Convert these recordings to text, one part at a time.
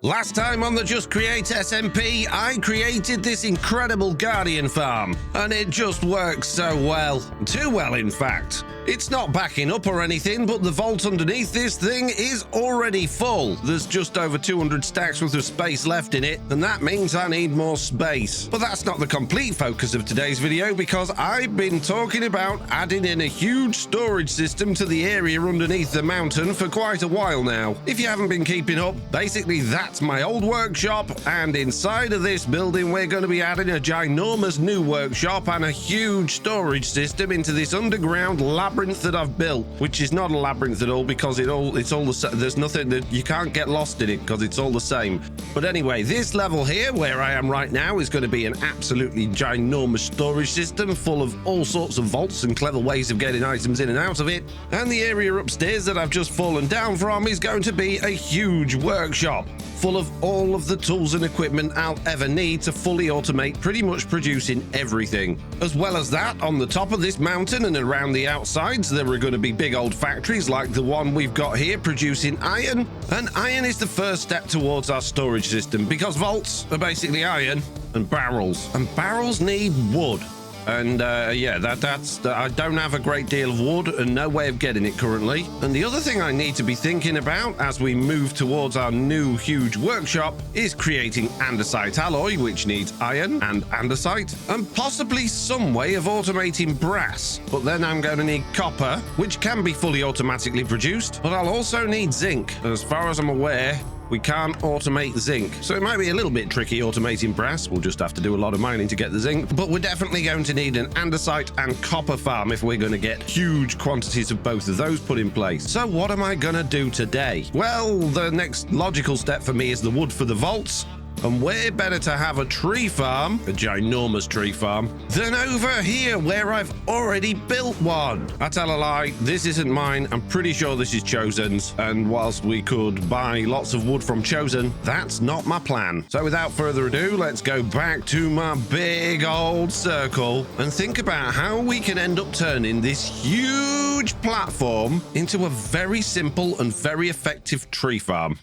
Last time on the Just Create SMP, I created this incredible Guardian farm, and it just works so well. Too well, in fact. It's not backing up or anything, but the vault underneath this thing is already full. There's just over 200 stacks worth of space left in it, and that means I need more space. But that's not the complete focus of today's video, because I've been talking about adding in a huge storage system to the area underneath the mountain for quite a while now. If you haven't been keeping up, basically that's my old workshop, and inside of this building we're going to be adding a ginormous new workshop and a huge storage system into this underground labyrinth that I've built, which is not a labyrinth at all, because it's all the same. There's nothing that you can't get lost in it, because it's all the same. But anyway, this level here where I am right now is going to be an absolutely ginormous storage system full of all sorts of vaults and clever ways of getting items in and out of it. And the area upstairs that I've just fallen down from is going to be a huge workshop full of all of the tools and equipment I'll ever need to fully automate pretty much producing everything. As well as that, on the top of this mountain and around the outsides, there are going to be big old factories like the one we've got here producing iron. And iron is the first step towards our storage system, because vaults are basically iron and barrels need wood. And yeah, that's I don't have a great deal of wood and no way of getting it currently. And the other thing I need to be thinking about as we move towards our new huge workshop is creating andesite alloy, which needs iron and andesite, and possibly some way of automating brass. But then I'm going to need copper, which can be fully automatically produced, but I'll also need zinc. As far as I'm aware, we can't automate zinc, so it might be a little bit tricky automating brass. We'll just have to do a lot of mining to get the zinc, but we're definitely going to need an andesite and copper farm if we're going to get huge quantities of both of those put in place. So what am I going to do today? Well, the next logical step for me is the wood for the vaults. And where better to have a tree farm, a ginormous tree farm, than over here where I've already built one. I tell a lie, this isn't mine. I'm pretty sure this is Chosen's. And whilst we could buy lots of wood from Chosen, that's not my plan. So without further ado, let's go back to my big old circle and think about how we can end up turning this huge platform into a very simple and very effective tree farm.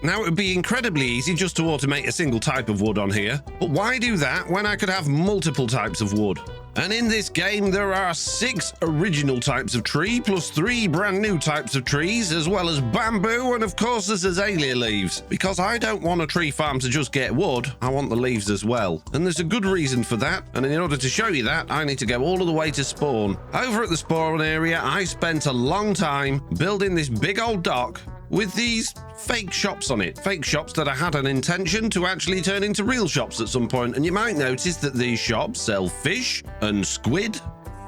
Now, it would be incredibly easy just to automate a single type of wood on here, but why do that when I could have multiple types of wood? And in this game, there are 6 original types of tree, plus 3 brand new types of trees, as well as bamboo, and of course there's azalea leaves. Because I don't want a tree farm to just get wood, I want the leaves as well. And there's a good reason for that, and in order to show you that, I need to go all of the way to spawn. Over at the spawn area, I spent a long time building this big old dock with these fake shops on it. Fake shops that I had an intention to actually turn into real shops at some point. And you might notice that these shops sell fish and squid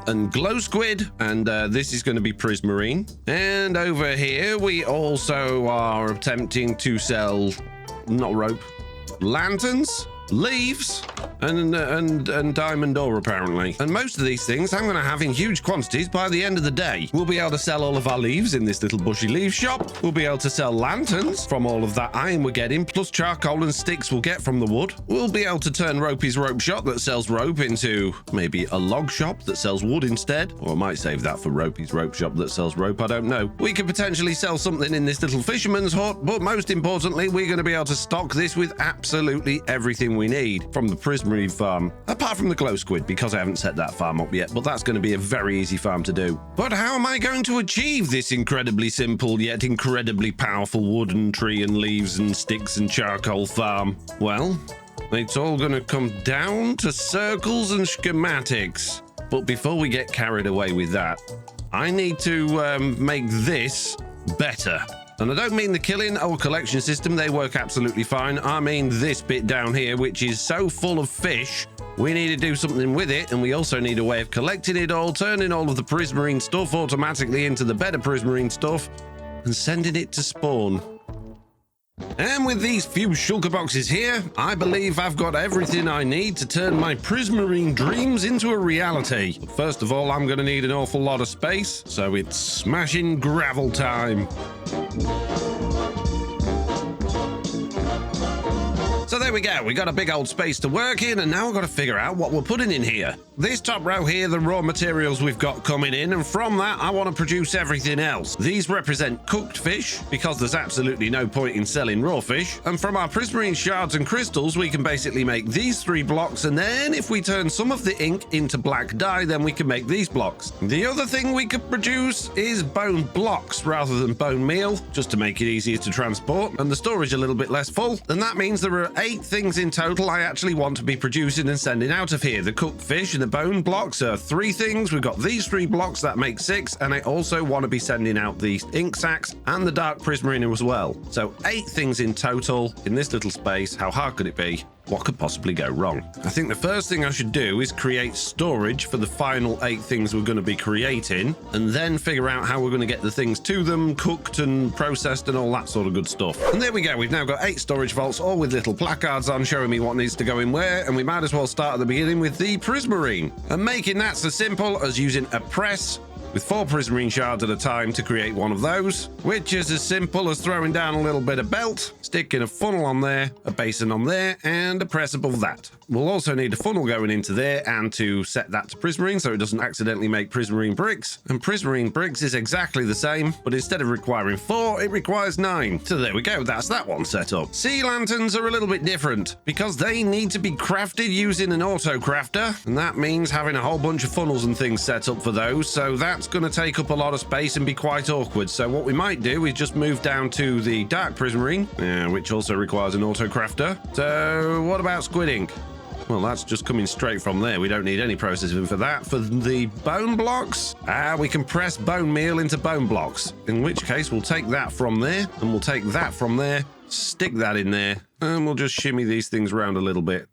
and glow squid, and this is going to be Prismarine. And over here we also are attempting to sell not rope, lanterns, leaves, and diamond ore apparently. And most of these things I'm going to have in huge quantities by the end of the day. We'll be able to sell all of our leaves in this little bushy leaf shop. We'll be able to sell lanterns from all of that iron we're getting, plus charcoal and sticks we'll get from the wood. We'll be able to turn Ropey's rope shop that sells rope into maybe a log shop that sells wood instead, or I might save that for Ropey's rope shop that sells rope, I don't know. We could potentially sell something in this little fisherman's hut, but most importantly, we're going to be able to stock this with absolutely everything we need from the Prismarine farm, apart from the glow squid, because I haven't set that farm up yet, but that's going to be a very easy farm to do. But how am I going to achieve this incredibly simple yet incredibly powerful wooden tree and leaves and sticks and charcoal farm? Well, it's all going to come down to circles and schematics. But before we get carried away with that, I need to make this better. And I don't mean the killing or collection system, they work absolutely fine. I mean this bit down here, which is so full of fish, we need to do something with it, and we also need a way of collecting it all, turning all of the Prismarine stuff automatically into the better Prismarine stuff, and sending it to spawn. And with these few shulker boxes here, I believe I've got everything I need to turn my Prismarine dreams into a reality. But first of all, I'm going to need an awful lot of space, so it's smashing gravel time. So So there we go. We got a big old space to work in, and now we've got to figure out what we're putting in here. This top row here, the raw materials we've got coming in, and from that, I want to produce everything else. These represent cooked fish, because there's absolutely no point in selling raw fish. And from our prismarine shards and crystals, we can basically make these 3 blocks, and then if we turn some of the ink into black dye, then we can make these blocks. The other thing we could produce is bone blocks rather than bone meal, just to make it easier to transport, and the storage a little bit less full. And that means there are 8 things in total I actually want to be producing and sending out of here. The cooked fish and the bone blocks are 3 things. We've got these 3 blocks, that makes 6, and I also want to be sending out the ink sacs and the dark prismarine as well. So 8 things in total in this little space. How hard could it be? What could possibly go wrong? I think the first thing I should do is create storage for the final 8 things we're going to be creating, and then figure out how we're going to get the things to them, cooked and processed and all that sort of good stuff. And there we go. We've now got 8 storage vaults, all with little placards on showing me what needs to go in where, and we might as well start at the beginning with the prismarine. And making that so simple as using a press with 4 prismarine shards at a time to create one of those, which is as simple as throwing down a little bit of belt, sticking a funnel on there, a basin on there, and a press above that. We'll also need a funnel going into there and to set that to prismarine so it doesn't accidentally make prismarine bricks. And prismarine bricks is exactly the same, but instead of requiring 4, it requires 9. So there we go, that's that one set up. Sea lanterns are a little bit different because they need to be crafted using an auto crafter, and that means having a whole bunch of funnels and things set up for those, so that's going to take up a lot of space and be quite awkward. So what we might do is just move down to the dark prismarine, which also requires an auto crafter. So what about squid ink? Well, that's just coming straight from there. We don't need any processing for that. For the bone blocks, we can press bone meal into bone blocks, in which case we'll take that from there, and we'll take that from there, stick that in there, and we'll just shimmy these things around a little bit.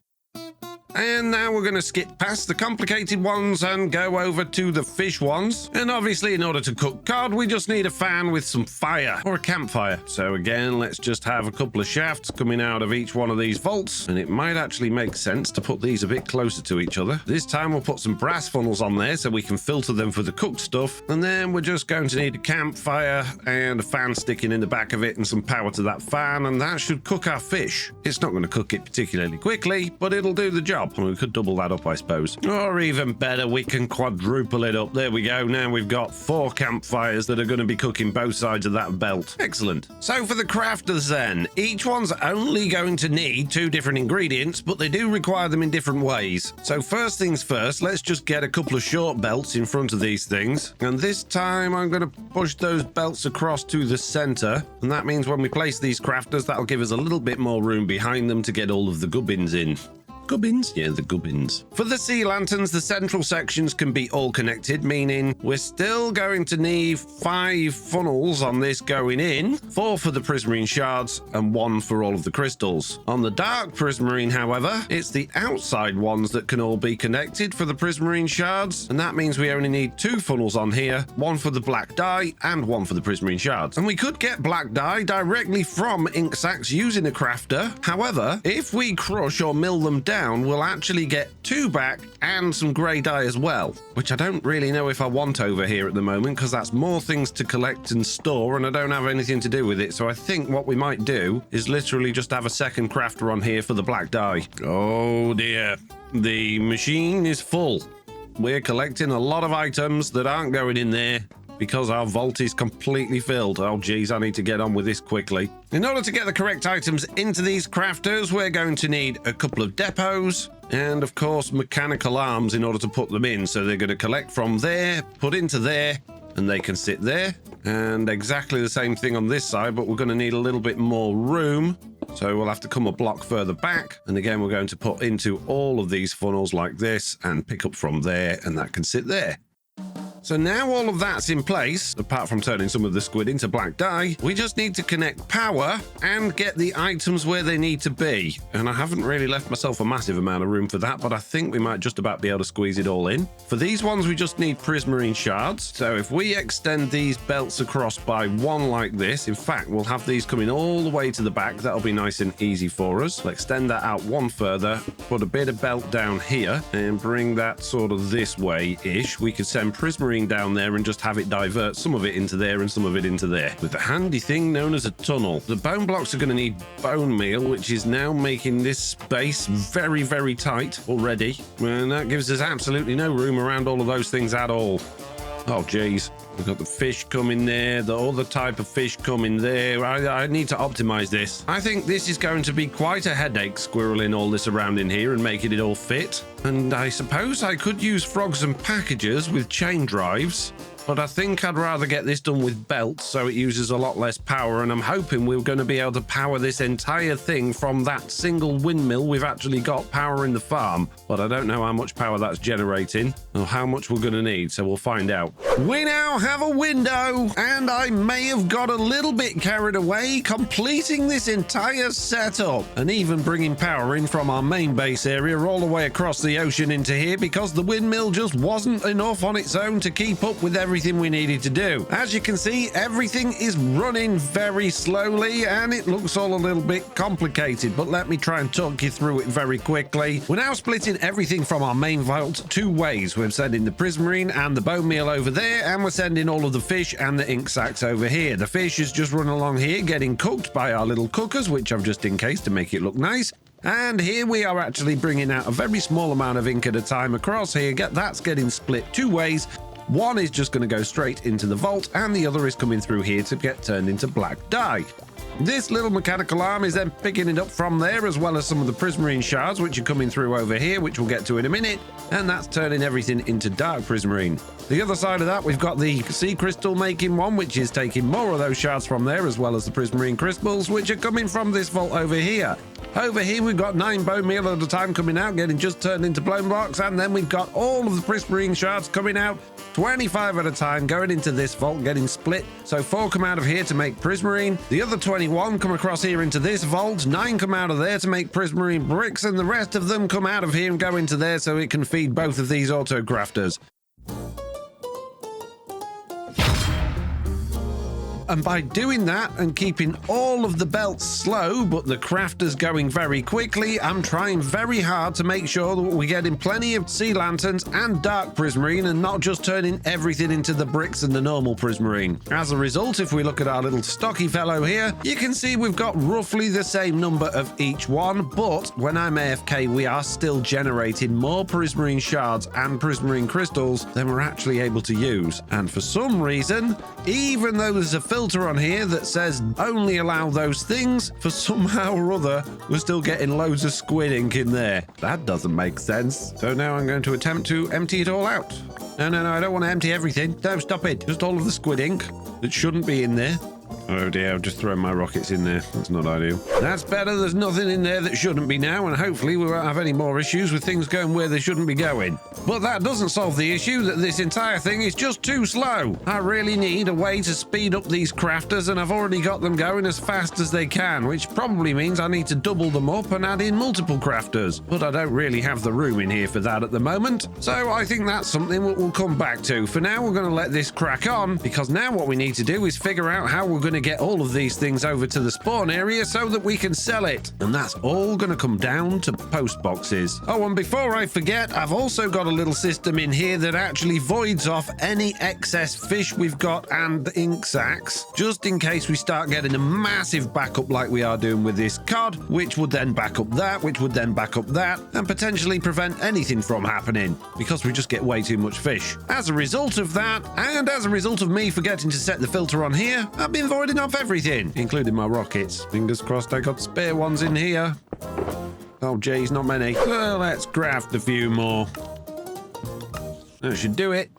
And now we're going to skip past the complicated ones and go over to the fish ones. And obviously, in order to cook cod, we just need a fan with some fire, or a campfire. So again, let's just have a couple of shafts coming out of each one of these vaults. And it might actually make sense to put these a bit closer to each other. This time we'll put some brass funnels on there so we can filter them for the cooked stuff. And then we're just going to need a campfire and a fan sticking in the back of it and some power to that fan. And that should cook our fish. It's not going to cook it particularly quickly, but it'll do the job. And we could double that up, I suppose. Or even better, we can quadruple it up. There we go. Now we've got 4 campfires that are going to be cooking both sides of that belt. Excellent. So for the crafters then, each one's only going to need 2 different ingredients, but they do require them in different ways. So first things first, let's just get a couple of short belts in front of these things. And this time I'm going to push those belts across to the center. And that means when we place these crafters, that'll give us a little bit more room behind them to get all of the gubbins in. Gubbins? Yeah, the gubbins. For the sea lanterns, the central sections can be all connected, meaning we're still going to need 5 funnels on this going in, 4 for the prismarine shards and 1 for all of the crystals. On the dark prismarine, however, it's the outside ones that can all be connected for the prismarine shards, and that means we only need 2 funnels on here, 1 for the black dye and 1 for the prismarine shards. And we could get black dye directly from ink sacs using a crafter. However, if we crush or mill them down, we'll actually get 2 back and some grey dye as well, which I don't really know if I want over here at the moment because that's more things to collect and store and I don't have anything to do with it. So I think what we might do is literally just have a second crafter on here for the black dye. Oh dear, the machine is full. We're collecting a lot of items that aren't going in there because our vault is completely filled. Oh geez, I need to get on with this quickly. In order to get the correct items into these crafters, we're going to need a couple of depots and of course mechanical arms in order to put them in. So they're going to collect from there, put into there, and they can sit there. And exactly the same thing on this side, but we're going to need a little bit more room. So we'll have to come a block further back. And again, we're going to put into all of these funnels like this and pick up from there, and that can sit there. So now all of that's in place, apart from turning some of the squid into black dye, we just need to connect power and get the items where they need to be. And I haven't really left myself a massive amount of room for that, but I think we might just about be able to squeeze it all in. For these ones, we just need prismarine shards. So if we extend these belts across by 1 like this, in fact, we'll have these coming all the way to the back. That'll be nice and easy for us. We'll extend that out 1 further, put a bit of belt down here and bring that sort of this way-ish. We could send prismarine prismarine down there and just have it divert some of it into there and some of it into there with a handy thing known as a tunnel. The bone blocks are going to need bone meal, which is now making this space very, very tight already. And that gives us absolutely no room around all of those things at all. Oh, geez. We've got the fish coming there, the other type of fish coming there. I need to optimize this. I think this is going to be quite a headache, squirreling all this around in here and making it all fit. And I suppose I could use frogs and packages with chain drives, but I think I'd rather get this done with belts so it uses a lot less power, and I'm hoping we're going to be able to power this entire thing from that single windmill we've actually got power in the farm, but I don't know how much power that's generating or how much we're going to need, so we'll find out. We now have a window, and I may have got a little bit carried away completing this entire setup and even bringing power in from our main base area all the way across the ocean into here because the windmill just wasn't enough on its own to keep up with everything we needed to do. As you can see, everything is running very slowly and it looks all a little bit complicated, but let me try and talk you through it very quickly. We're now splitting everything from our main vault two ways. We're sending the prismarine and the bone meal over there, and we're sending all of the fish and the ink sacs over here. The fish is just running along here getting cooked by our little cookers, which I've just encased to make it look nice. And here we are actually bringing out a very small amount of ink at a time across here. That's getting split two ways. One is just going to go straight into the vault, and the other is coming through here to get turned into black dye. This little mechanical arm is then picking it up from there, as well as some of the prismarine shards, which are coming through over here, which we'll get to in a minute, and that's turning everything into dark prismarine. The other side of that, we've got the sea crystal making one, which is taking more of those shards from there, as well as the prismarine crystals, which are coming from this vault over here. Over here, we've got 9 bone meal at a time coming out, getting just turned into bone blocks, and then we've got all of the prismarine shards coming out, 25 at a time, going into this vault, getting split. So 4 come out of here to make prismarine. The other 21 come across here into this vault. 9 come out of there to make prismarine bricks, and the rest of them come out of here and go into there so it can feed both of these auto crafters. And by doing that and keeping all of the belts slow, but the crafters going very quickly, I'm trying very hard to make sure that we're getting plenty of sea lanterns and dark prismarine and not just turning everything into the bricks and the normal prismarine. As a result, if we look at our little stocky fellow here, you can see we've got roughly the same number of each one, but when I'm AFK, we are still generating more prismarine shards and prismarine crystals than we're actually able to use. And for some reason, even though there's a filter on here that says only allow those things, for somehow or other we're still getting loads of squid ink in there. That doesn't make sense. So now I'm going to attempt to empty it all out. No, I don't want to empty everything. No, stop it. Just all of the squid ink that shouldn't be in there. Oh dear, I've just thrown my rockets in there. That's not ideal. That's better. There's nothing in there that shouldn't be now, and hopefully we won't have any more issues with things going where they shouldn't be going. But that doesn't solve the issue that this entire thing is just too slow. I really need a way to speed up these crafters, and I've already got them going as fast as they can, which probably means I need to double them up and add in multiple crafters. But I don't really have the room in here for that at the moment, so I think that's something we'll come back to. For now, we're going to let this crack on, because now what we need to do is figure out how we're going to get all of these things over to the spawn area so that we can sell it. And that's all going to come down to post boxes. Oh, and before I forget, I've also got a little system in here that actually voids off any excess fish we've got and ink sacs, just in case we start getting a massive backup like we are doing with this cod, which would then back up that, which would then back up that, and potentially prevent anything from happening, because we just get way too much fish. As a result of that, and as a result of me forgetting to set the filter on here, I've been voiding off everything, including my rockets. Fingers crossed I got spare ones in here. Oh geez, not many. Well, let's craft a few more. That should do it.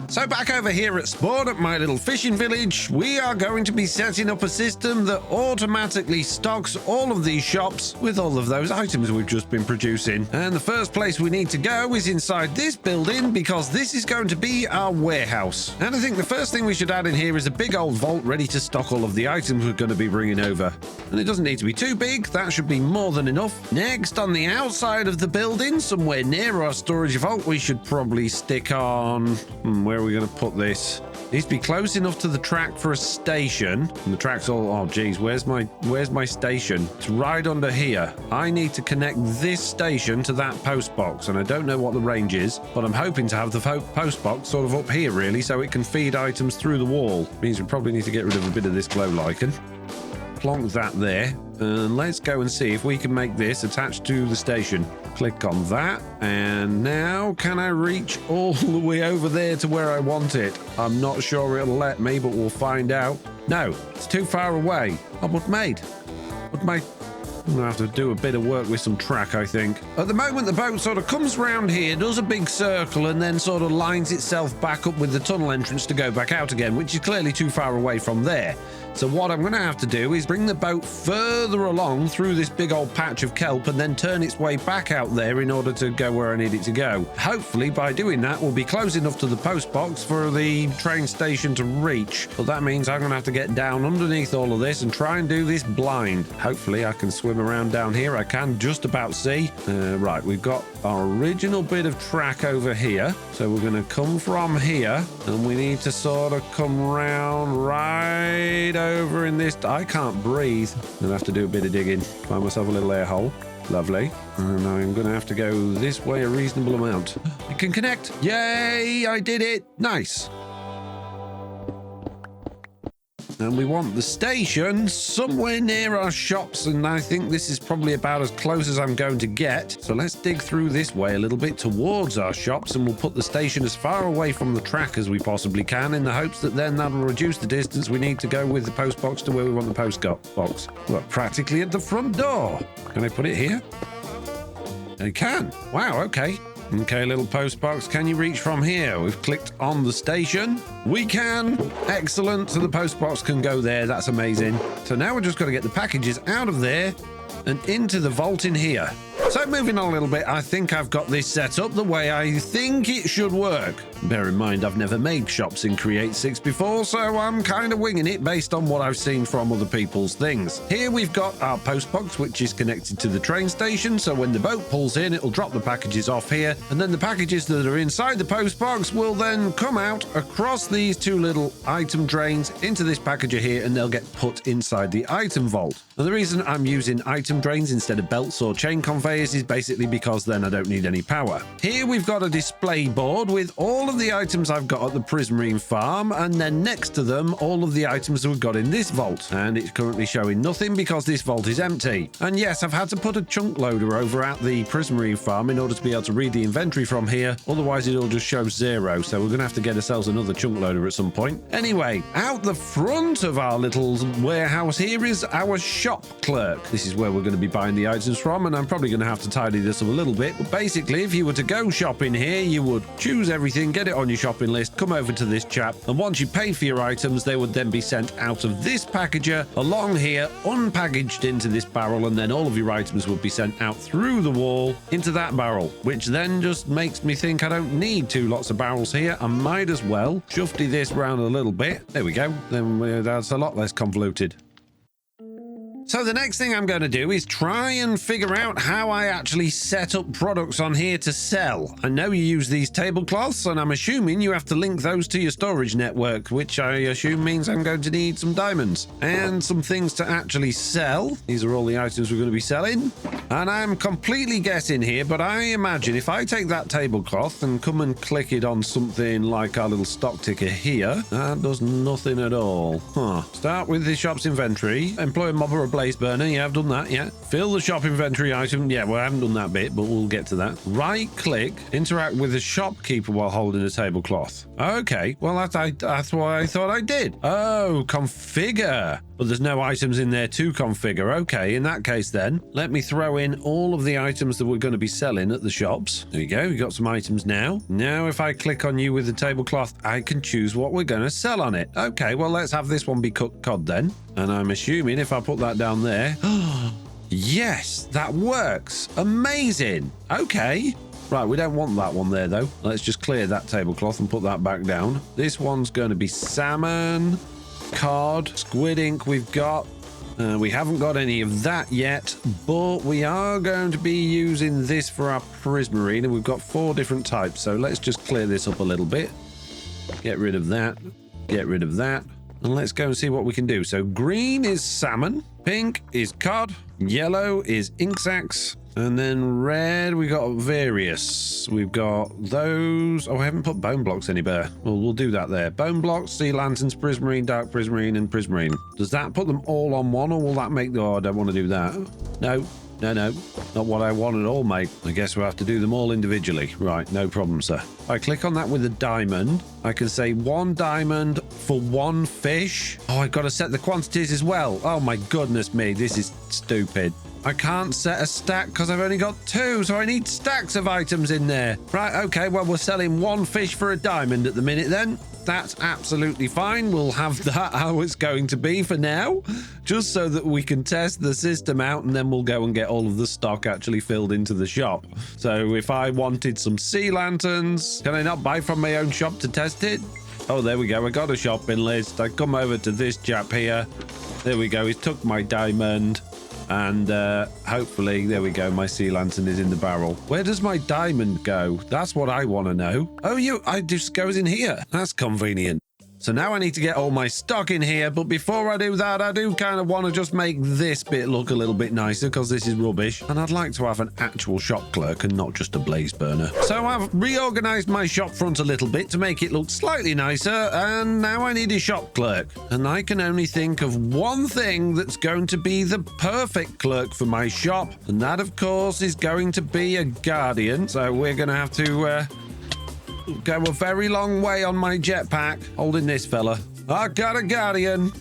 So back over here at spawn at my little fishing village, we are going to be setting up a system that automatically stocks all of these shops with all of those items we've just been producing. And the first place we need to go is inside this building, because this is going to be our warehouse. And I think the first thing we should add in here is a big old vault ready to stock all of the items we're going to be bringing over. And it doesn't need to be too big, that should be more than enough. Next, on the outside of the building, somewhere near our storage vault, we should probably stick on... where are we going to put this? Needs to be close enough to the track for a station. And the track's all, oh geez, where's my station? It's right under here. I need to connect this station to that post box, and I don't know what the range is, but I'm hoping to have the post box sort of up here really, so it can feed items through the wall. Means we probably need to get rid of a bit of this glow lichen. Plonk that there, and let's go and see if we can make this attached to the station. Click on that, and now can I reach all the way over there to where I want it? I'm not sure it'll let me, but we'll find out. No, it's too far away. Oh, but mate, I'm gonna have to do a bit of work with some track, I think. At the moment, the boat sort of comes round here, does a big circle, and then sort of lines itself back up with the tunnel entrance to go back out again, which is clearly too far away from there. So what I'm going to have to do is bring the boat further along through this big old patch of kelp and then turn its way back out there in order to go where I need it to go. Hopefully, by doing that, we'll be close enough to the post box for the train station to reach. But that means I'm going to have to get down underneath all of this and try and do this blind. Hopefully, I can swim around down here. I can just about see. Right, we've got our original bit of track over here. So we're going to come from here, and we need to sort of come round right over in this. I can't breathe. I'll have to do a bit of digging. Find myself a little air hole. Lovely. And I'm going to have to go this way a reasonable amount. I can connect. Yay! I did it. Nice. And we want the station somewhere near our shops, and I think this is probably about as close as I'm going to get. So let's dig through this way a little bit towards our shops, and we'll put the station as far away from the track as we possibly can, in the hopes that then that'll reduce the distance we need to go with the post box to where we want the post box. We're practically at the front door. Can I put it here? I can. Wow, okay. Okay, little post box, can you reach from here? We've clicked on the station. We can. Excellent. So the post box can go there. That's amazing. So now we're just got to get the packages out of there and into the vault in here. So moving on a little bit, I think I've got this set up the way I think it should work. Bear in mind, I've never made shops in Create 6 before, so I'm kind of winging it based on what I've seen from other people's things. Here we've got our post box, which is connected to the train station, so when the boat pulls in, it'll drop the packages off here, and then the packages that are inside the post box will then come out across these two little item drains into this packager here, and they'll get put inside the item vault. And the reason I'm using item drains instead of belts or chain conveyors is basically because then I don't need any power. Here we've got a display board with all of the items I've got at the Prismarine farm, and then next to them all of the items that we've got in this vault, and it's currently showing nothing because this vault is empty. And yes, I've had to put a chunk loader over at the Prismarine farm in order to be able to read the inventory from here, otherwise it'll just show 0, so we're gonna have to get ourselves another chunk loader at some point. Anyway, out the front of our little warehouse here is our shop clerk. This is where we're going to be buying the items from, and I'm probably going to have to tidy this up a little bit, but basically if you were to go shopping here, you would choose everything, get it on your shopping list, come over to this chap, and once you paid for your items, they would then be sent out of this packager along here, unpackaged into this barrel, and then all of your items would be sent out through the wall into that barrel, which then just makes me think I don't need 2 lots of barrels here. I might as well shufty this round a little bit. There we go. Then that's a lot less convoluted. So the next thing I'm going to do is try and figure out how I actually set up products on here to sell. I know you use these tablecloths, and I'm assuming you have to link those to your storage network, which I assume means I'm going to need some diamonds and some things to actually sell. These are all the items we're going to be selling. And I'm completely guessing here, but I imagine if I take that tablecloth and come and click it on something like our little stock ticker here, that does nothing at all. Start with the shop's inventory. Employ a mob or a blaze burner. Yeah, I've done that. Yeah. Fill the shop inventory item. Yeah, well, I haven't done that bit, but we'll get to that. Right click. Interact with the shopkeeper while holding a tablecloth. Okay. Well, that's what I thought I did. Oh, configure. But there's no items in there to configure. Okay, in that case then, let me throw in all of the items that we're going to be selling at the shops. There you go, we've got some items now. Now if I click on you with the tablecloth, I can choose what we're going to sell on it. Okay, well let's have this one be cooked cod then. And I'm assuming if I put that down there... Yes, that works. Amazing. Okay. Right, we don't want that one there though. Let's just clear that tablecloth and put that back down. This one's going to be salmon... cod, squid ink we've got. We haven't got any of that yet, but we are going to be using this for our prismarine, and we've got 4 different types, so let's just clear this up a little bit. Get rid of that. get rid of that. And let's go and see what we can do. So green is salmon, pink is cod, yellow is ink sacs, and then red we got various. We've got those. Oh, I haven't put bone blocks anywhere. Well, we'll do that there. Bone blocks, sea lanterns, prismarine, dark prismarine, and prismarine. Does that put them all on one, or will that make the... Oh, I don't want to do that. No. No, not what I want at all, mate. I guess we'll have to do them all individually. Right, no problem, sir. If I click on that with a diamond, I can say 1 diamond for 1 fish. Oh, I've got to set the quantities as well. Oh, my goodness me. This is stupid. I can't set a stack because I've only got 2, so I need stacks of items in there. Right, okay, well, we're selling 1 fish for a diamond at the minute then. That's absolutely fine. We'll have that how it's going to be for now, just so that we can test the system out, and then we'll go and get all of the stock actually filled into the shop. So if I wanted some sea lanterns, can I not buy from my own shop to test it? Oh, there we go. I got a shopping list. I come over to this chap here. There we go. He's took my diamond. And hopefully, there we go, my sea lantern is in the barrel. Where does my diamond go? That's what I want to know. Oh, it just goes in here. That's convenient. So now I need to get all my stock in here, but before I do that, I do kind of want to just make this bit look a little bit nicer because this is rubbish, and I'd like to have an actual shop clerk and not just a blaze burner. So I've reorganized my shop front a little bit to make it look slightly nicer, and now I need a shop clerk, and I can only think of one thing that's going to be the perfect clerk for my shop, and that, of course, is going to be a guardian. So we're going to have to go a very long way on my jetpack, holding this fella. I got a guardian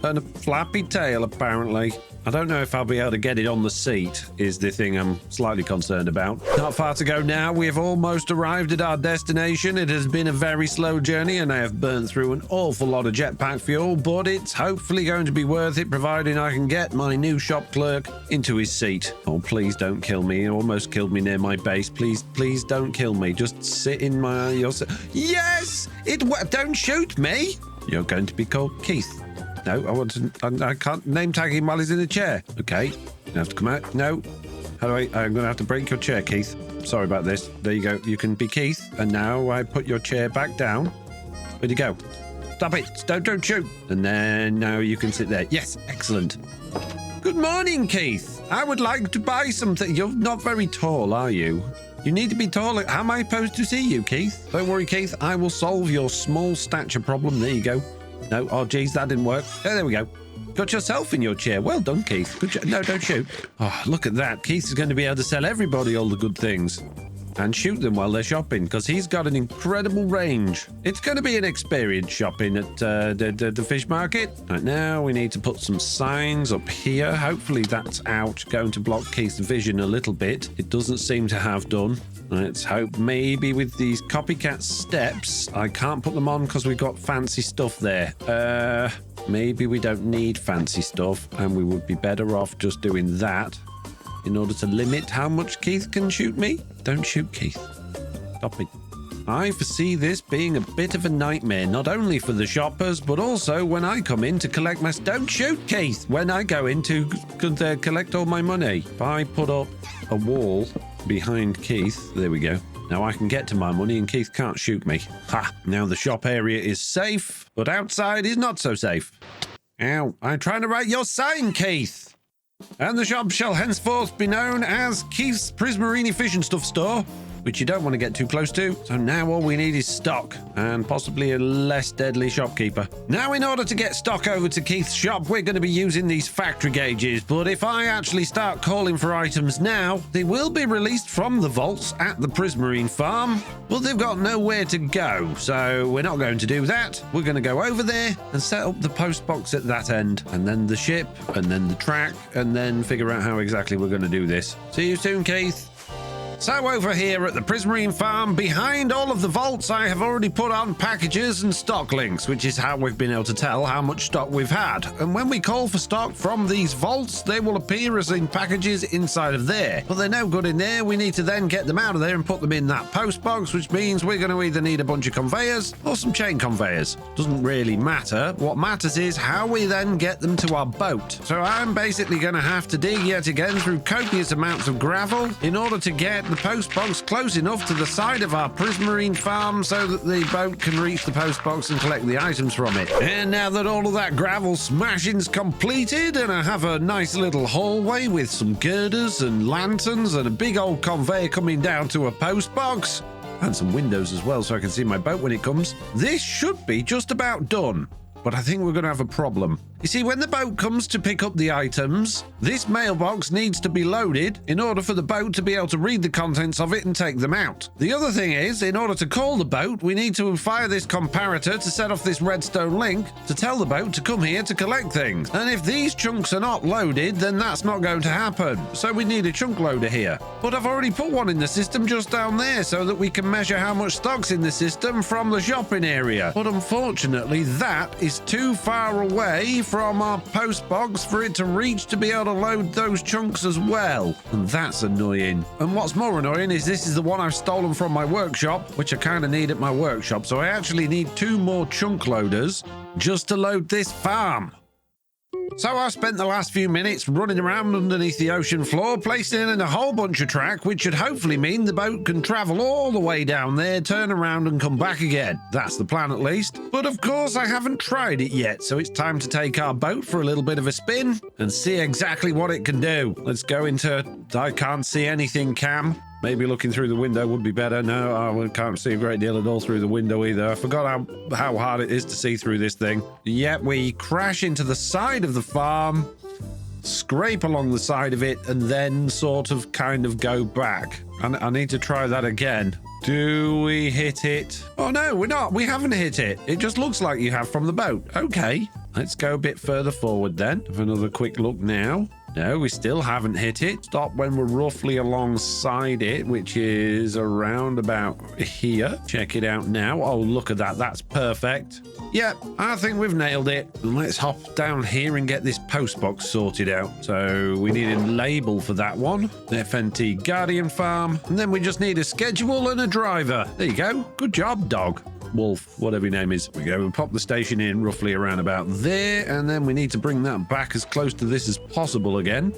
and a flappy tail, apparently. I don't know if I'll be able to get it on the seat, is the thing I'm slightly concerned about. Not far to go now. We have almost arrived at our destination. It has been a very slow journey, and I have burnt through an awful lot of jetpack fuel, but it's hopefully going to be worth it, providing I can get my new shop clerk into his seat. Oh, please don't kill me. He almost killed me near my base. Please don't kill me. Just sit in my... Yes! Don't shoot me! You're going to be called Keith. No, I can't name tag him while he's in the chair. Okay, you have to come out. No. How do I'm going to have to break your chair, Keith. Sorry about this. There you go. You can be Keith. And now I put your chair back down. Where'd you go? Stop it. Don't shoot. And then now you can sit there. Yes, excellent. Good morning, Keith. I would like to buy something. You're not very tall, are you? You need to be taller. How am I supposed to see you, Keith? Don't worry, Keith. I will solve your small stature problem. There you go. No, oh, geez, that didn't work. Oh, there we go. Got yourself in your chair. Well done, Keith. Good job. No, don't shoot. Oh, look at that. Keith is going to be able to sell everybody all the good things and shoot them while they're shopping because he's got an incredible range. It's going to be an experience shopping at the fish market. Right now, we need to put some signs up here. Hopefully, that's out, going to block Keith's vision a little bit. It doesn't seem to have done. Let's hope maybe with these copycat steps, I can't put them on because we've got fancy stuff there. Maybe we don't need fancy stuff and we would be better off just doing that in order to limit how much Keith can shoot me. Don't shoot, Keith. Stop it. I foresee this being a bit of a nightmare, not only for the shoppers, but also when I come in to collect my... Don't shoot, Keith, when I go in to collect all my money. If I put up a wall behind Keith, there we go. Now I can get to my money and Keith can't shoot me. Ha! Now the shop area is safe, but outside is not so safe. Ow, I'm trying to write your sign, Keith. And the shop shall henceforth be known as Keith's Prismarine Fish and Stuff Store, which you don't want to get too close to. So now all we need is stock and possibly a less deadly shopkeeper. Now, in order to get stock over to Keith's shop, we're going to be using these factory gauges. But if I actually start calling for items now, they will be released from the vaults at the Prismarine farm, but they've got nowhere to go. So we're not going to do that. We're going to go over there and set up the post box at that end, and then the ship, and then the track, and then figure out how exactly we're going to do this. See you soon, Keith. So over here at the Prismarine farm, behind all of the vaults, I have already put on packages and stock links, which is how we've been able to tell how much stock we've had. And when we call for stock from these vaults, they will appear as in packages inside of there. But they're no good in there. We need to then get them out of there and put them in that post box, which means we're going to either need a bunch of conveyors or some chain conveyors. Doesn't really matter. What matters is how we then get them to our boat. So I'm basically going to have to dig yet again through copious amounts of gravel in order to get the post box close enough to the side of our Prismarine farm so that the boat can reach the post box and collect the items from it. And now that all of that gravel smashing's completed and I have a nice little hallway with some girders and lanterns and a big old conveyor coming down to a post box, and some windows as well so I can see my boat when it comes, this should be just about done. But I think we're going to have a problem. You see, when the boat comes to pick up the items, this mailbox needs to be loaded in order for the boat to be able to read the contents of it and take them out. The other thing is, in order to call the boat, we need to fire this comparator to set off this redstone link to tell the boat to come here to collect things. And if these chunks are not loaded, then that's not going to happen. So we need a chunk loader here. But I've already put one in the system just down there so that we can measure how much stock's in the system from the shopping area. But unfortunately, that is too far away from our post box for it to reach to be able to load those chunks as well. And that's annoying. And what's more annoying is this is the one I've stolen from my workshop, which I kind of need at my workshop. So I actually need 2 more chunk loaders just to load this farm. So I spent the last few minutes running around underneath the ocean floor, placing in a whole bunch of track, which should hopefully mean the boat can travel all the way down there, turn around and come back again. That's the plan at least. But of course I haven't tried it yet, so it's time to take our boat for a little bit of a spin and see exactly what it can do. Let's go into I can't see anything cam. Maybe looking through the window would be better. No, I can't see a great deal at all through the window either. I forgot how hard it is to see through this thing. Yet we crash into the side of the farm, scrape along the side of it, and then sort of kind of go back. And I need to try that again. Do we hit it? Oh no, we're not. We haven't hit it. It just looks like you have from the boat. Okay, let's go a bit further forward then. Have another quick look now. No, we still haven't hit it. Stop when we're roughly alongside it, which is around about here. Check it out now. Oh, look at that. That's perfect. Yep, I think we've nailed it. And let's hop down here and get this post box sorted out. So we need a label for that one. FNT Guardian Farm. And then we just need a schedule and a driver. There you go. Good job, dog. Wolf, whatever your name is. We go and pop the station in roughly around about there, and then we need to bring that back as close to this as possible again.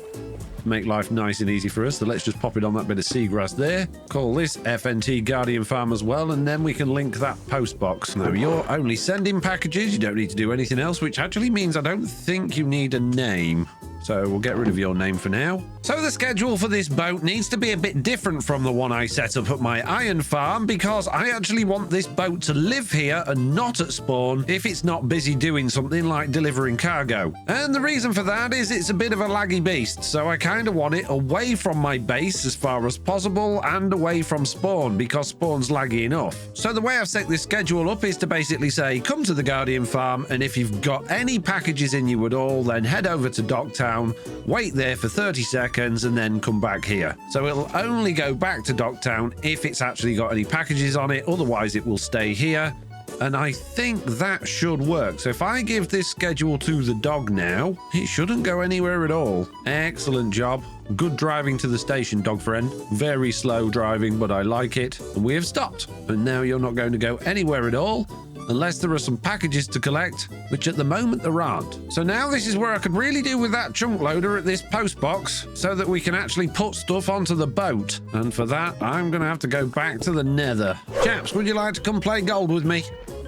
Make life nice and easy for us. So let's just pop it on that bit of seagrass there. Call this FNT Guardian Farm as well, and then we can link that post box. Now you're only sending packages. You don't need to do anything else, which actually means I don't think you need a name. So we'll get rid of your name for now. So the schedule for this boat needs to be a bit different from the one I set up at my iron farm, because I actually want this boat to live here and not at spawn if it's not busy doing something like delivering cargo. And the reason for that is it's a bit of a laggy beast, so I kind of want it away from my base as far as possible and away from spawn, because spawn's laggy enough. So the way I've set this schedule up is to basically say, come to the Guardian Farm, and if you've got any packages in you at all, then head over to Docktown, wait there for 30 seconds, and then come back here. So it'll only go back to Docktown if it's actually got any packages on it, otherwise it will stay here. And I think that should work. So if I give this schedule to the dog now, it shouldn't go anywhere at all. Excellent job. Good driving to the station, dog friend. Very slow driving, but I like it. And we have stopped. And now you're not going to go anywhere at all, unless there are some packages to collect, which at the moment there aren't. So now this is where I could really do with that chunk loader at this post box, so that we can actually put stuff onto the boat. And for that, I'm going to have to go back to the nether. Chaps, would you like to come play gold with me?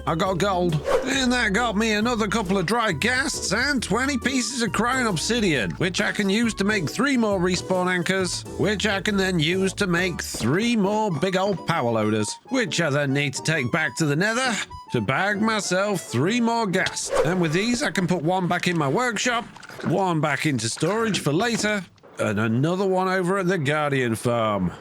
I got gold. And that got me another couple of dry ghasts and 20 pieces of crying obsidian, which I can use to make 3 more respawn anchors, which I can then use to make 3 more big old power loaders, which I then need to take back to the nether to bag myself 3 more gas. And with these, I can put 1 back in my workshop, 1 back into storage for later, and another one over at the Guardian Farm.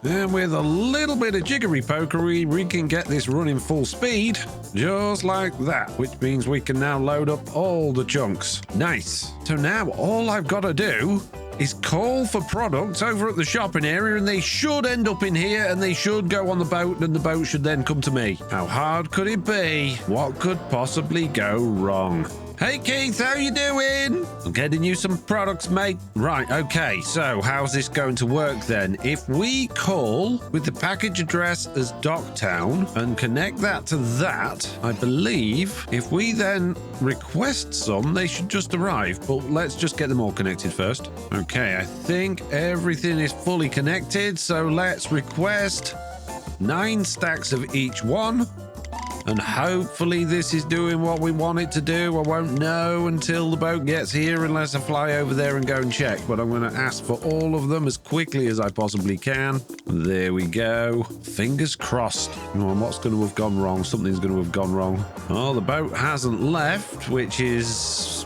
And with a little bit of jiggery pokery, we can get this running full speed, just like that, which means we can now load up all the chunks. Nice. So now all I've got to do is call for products over at the shopping area, and they should end up in here, and they should go on the boat, and the boat should then come to me. How hard could it be? What could possibly go wrong? Hey Keith, how you doing? I'm getting you some products, mate. Right, okay. So how's this going to work then? If we call with the package address as Docktown and connect that to that, I believe if we then request some, they should just arrive. But let's just get them all connected first. Okay, I think everything is fully connected. So let's request 9 stacks of each one. And hopefully this is doing what we want it to do. I won't know until the boat gets here unless I fly over there and go and check. But I'm going to ask for all of them as quickly as I possibly can. There we go. Fingers crossed. Oh, what's going to have gone wrong? Something's going to have gone wrong. Oh, the boat hasn't left, which is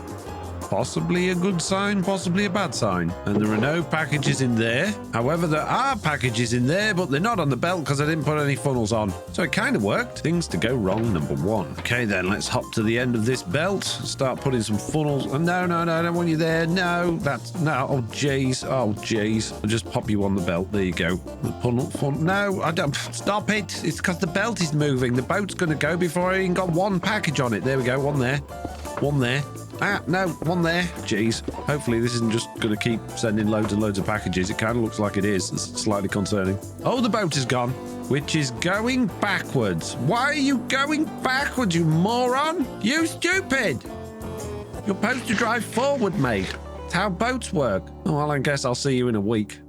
possibly a good sign, possibly a bad sign. And there are no packages in there. However, there are packages in there, but they're not on the belt because I didn't put any funnels on. So it kind of worked. Things to go wrong, number 1. Okay, then let's hop to the end of this belt. Start putting some funnels. Oh, no, I don't want you there. No, no. Oh, jeez. Oh, jeez. I'll just pop you on the belt. There you go. The funnel. No, I don't. Stop it. It's because the belt is moving. The boat's going to go before I even got one package on it. There we go. One there. One there. Ah, no, one there. Jeez. Hopefully this isn't just going to keep sending loads and loads of packages. It kind of looks like it is. It's slightly concerning. Oh, the boat is gone, which is going backwards. Why are you going backwards, you moron? You stupid. You're supposed to drive forward, mate. It's how boats work. Oh, well, I guess I'll see you in a week.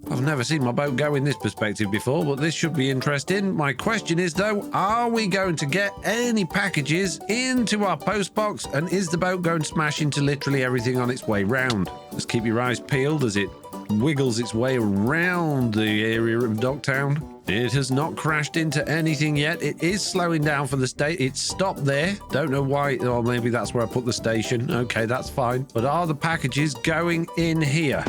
I've never seen my boat go in this perspective before, but this should be interesting. My question is, though, are we going to get any packages into our post box, and is the boat going to smash into literally everything on its way round? Just keep your eyes peeled as it wiggles its way around the area of Docktown. It has not crashed into anything yet. It is slowing down for the state. It's stopped there. Don't know why. Oh, maybe that's where I put the station. Okay, that's fine. But are the packages going in here?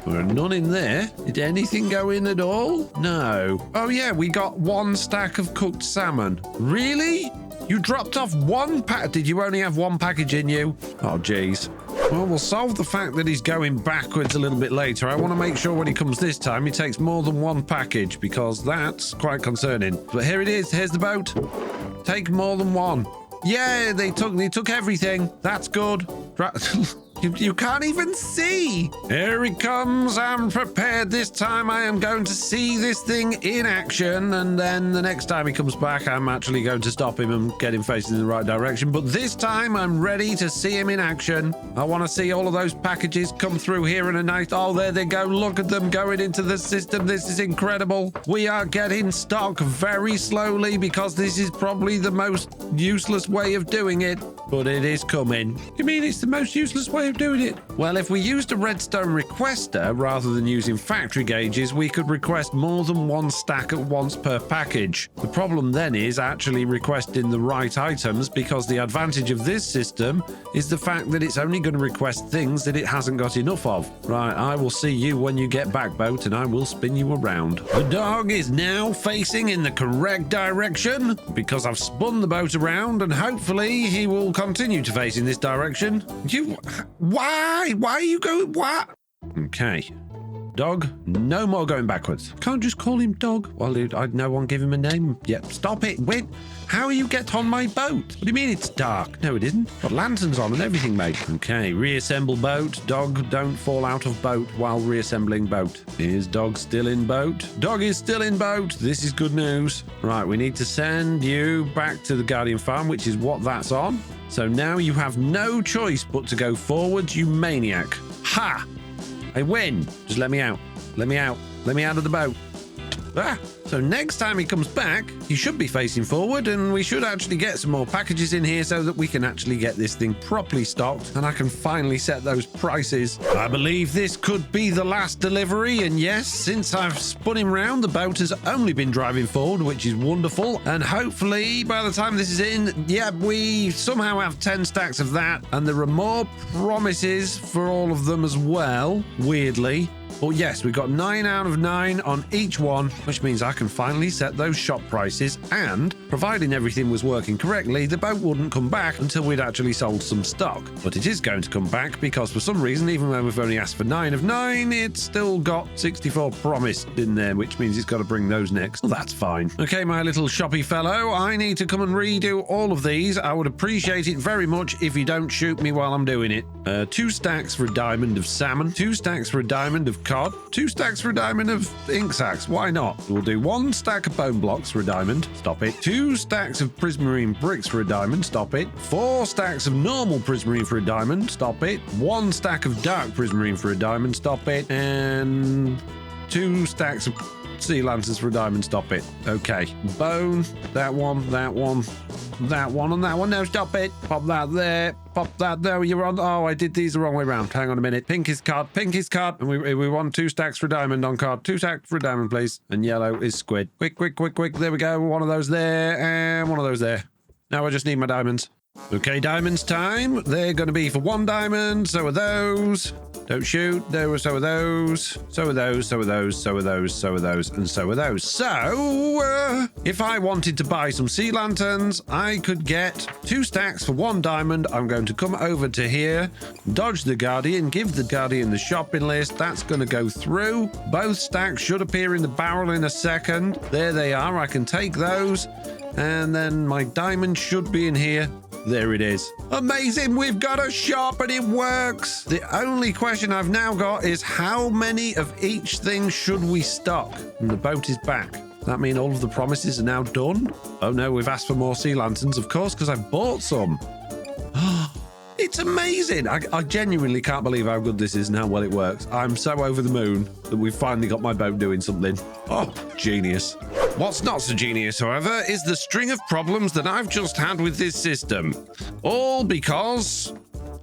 There are none in there. Did anything go in at all? No. Oh, yeah, we got 1 stack of cooked salmon. Really? You dropped off 1 pack. Did you only have 1 package in you? Oh, geez. Well, we'll solve the fact that he's going backwards a little bit later. I want to make sure when he comes this time, he takes more than 1 package, because that's quite concerning. But here it is. Here's the boat. Take more than 1. Yeah, they took everything. That's good. You can't even see. Here he comes. I'm prepared. This time I am going to see this thing in action. And then the next time he comes back, I'm actually going to stop him and get him facing in the right direction. But this time I'm ready to see him in action. I want to see all of those packages come through here in a night. Oh, there they go. Look at them going into the system. This is incredible. We are getting stock very slowly because this is probably the most useless way of doing it. But it is coming. You mean it's the most useless way of doing it? Well, if we used a redstone requester rather than using factory gauges, we could request more than 1 stack at once per package. The problem then is actually requesting the right items, because the advantage of this system is the fact that it's only going to request things that it hasn't got enough of. Right, I will see you when you get back, boat, and I will spin you around. The dog is now facing in the correct direction because I've spun the boat around, and hopefully he will continue to face in this direction. Why are you going? What? Okay. Dog, no more going backwards. Can't just call him Dog. Well, I'd no one give him a name. Yep, stop it. Wait, how you get on my boat? What do you mean it's dark? No, it isn't. Got lanterns on and everything, mate. Okay, reassemble boat. Dog, don't fall out of boat while reassembling boat. Is Dog still in boat? Dog is still in boat. This is good news. Right, we need to send you back to the Guardian Farm, which is what that's on. So now you have no choice but to go forwards, you maniac. Ha! I win. Just let me out. Let me out. Let me out of the boat. Ah! So next time he comes back, he should be facing forward, and we should actually get some more packages in here so that we can actually get this thing properly stocked, and I can finally set those prices. I believe this could be the last delivery, and yes, since I've spun him round, the boat has only been driving forward, which is wonderful, and hopefully by the time this is in, yeah, we somehow have 10 stacks of that, and there are more promises for all of them as well, weirdly. But yes, we got 9 out of 9 on each one, which means I can finally set those shop prices, and providing everything was working correctly, the boat wouldn't come back until we'd actually sold some stock. But it is going to come back because for some reason, even though we've only asked for 9 of 9, it's still got 64 promised in there, which means it's got to bring those next. Well, that's fine. Okay, my little shoppy fellow, I need to come and redo all of these. I would appreciate it very much if you don't shoot me while I'm doing it. 2 stacks for a diamond of salmon, 2 stacks for a diamond of cod, 2 stacks for a diamond of ink sacks. Why not? We'll do 1 stack of bone blocks for a diamond. Stop it. 2 stacks of prismarine bricks for a diamond. Stop it. 4 stacks of normal prismarine for a diamond. Stop it. 1 stack of dark prismarine for a diamond. Stop it. And 2 stacks of sea lanterns for a diamond. Stop it. Okay. Bone. That one. That one. That one and that one. No, stop it. Pop that there. Pop that there. You're on. Oh, I did these the wrong way around. Hang on a minute. Pink is cod. Pink is cod. And we want 2 stacks for diamond on cod. 2 stacks for diamond, please. And yellow is squid. Quick, quick, quick, quick. There we go. One of those there and one of those there. Now I just need my diamonds. Okay, diamonds time. They're going to be for 1 diamond. So are those. Don't shoot. So are those. So are those. So are those. So are those. So are those. And so are those. So, if I wanted to buy some sea lanterns, I could get 2 stacks for 1 diamond. I'm going to come over to here, dodge the Guardian, give the Guardian the shopping list. That's going to go through. Both stacks should appear in the barrel in a second. There they are. I can take those. And then my diamond should be in here. There it is. Amazing, we've got a shop and it works. The only question I've now got is how many of each thing should we stock? And the boat is back. Does that mean all of the promises are now done? Oh no, we've asked for more sea lanterns, of course, because I bought some. It's amazing. I genuinely can't believe how good this is and how well it works. I'm so over the moon that we've finally got my boat doing something. Oh, genius. What's not so genius, however, is the string of problems that I've just had with this system. All because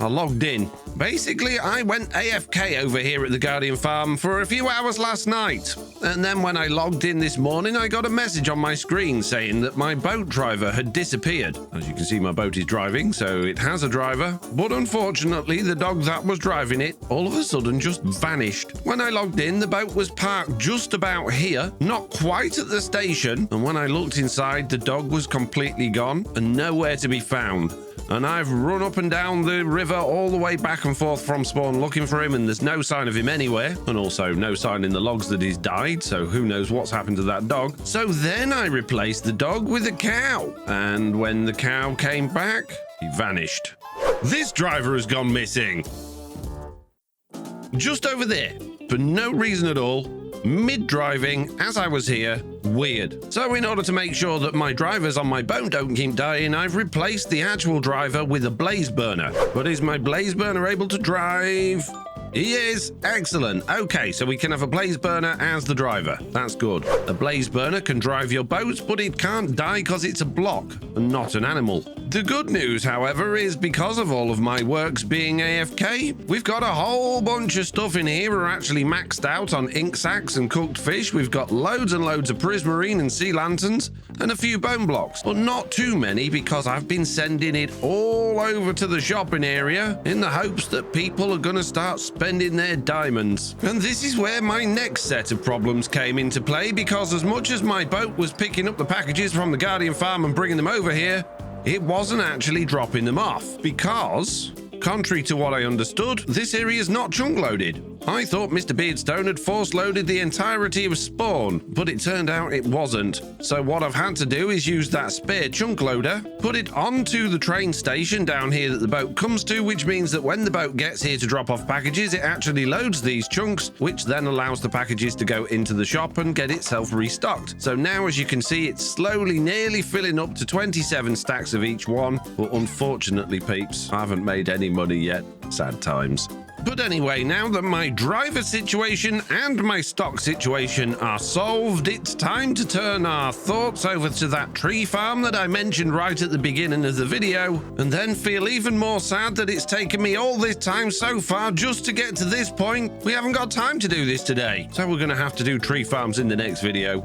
I logged in. Basically, I went AFK over here at the Guardian Farm for a few hours last night. And then when I logged in this morning, I got a message on my screen saying that my boat driver had disappeared. As you can see, my boat is driving, so it has a driver. But unfortunately, the dog that was driving it all of a sudden just vanished. When I logged in, the boat was parked just about here, not quite at the station. And when I looked inside, the dog was completely gone and nowhere to be found. And I've run up and down the river all the way back and forth from spawn looking for him, and there's no sign of him anywhere. And also no sign in the logs that he's died, so who knows what's happened to that dog. So then I replaced the dog with a cow. And when the cow came back, he vanished. This driver has gone missing. Just over there, for no reason at all. Mid-driving, as I was here, weird. So in order to make sure that my drivers on my boat don't keep dying, I've replaced the actual driver with a blaze burner. But is my blaze burner able to drive? He is. Excellent. Okay, so we can have a blaze burner as the driver. That's good. A blaze burner can drive your boat, but it can't die because it's a block and not an animal. The good news, however, is because of all of my works being AFK, we've got a whole bunch of stuff in here. We're actually maxed out on ink sacks and cooked fish. We've got loads and loads of prismarine and sea lanterns and a few bone blocks, but not too many because I've been sending it all over to the shopping area in the hopes that people are going to start spending their diamonds. And this is where my next set of problems came into play, because as much as my boat was picking up the packages from the Guardian Farm and bringing them over here, it wasn't actually dropping them off because, contrary to what I understood, this area is not chunk loaded. I thought Mr. Beardstone had force loaded the entirety of Spawn, but it turned out it wasn't. So what I've had to do is use that spare chunk loader, put it onto the train station down here that the boat comes to, which means that when the boat gets here to drop off packages, it actually loads these chunks, which then allows the packages to go into the shop and get itself restocked. So now, as you can see, it's slowly nearly filling up to 27 stacks of each one, but unfortunately, peeps, I haven't made any money yet. Sad times. But anyway, now that my driver situation and my stock situation are solved, it's time to turn our thoughts over to that tree farm that I mentioned right at the beginning of the video, and then feel even more sad that it's taken me all this time so far just to get to this point. We haven't got time to do this today, so we're going to have to do tree farms in the next video.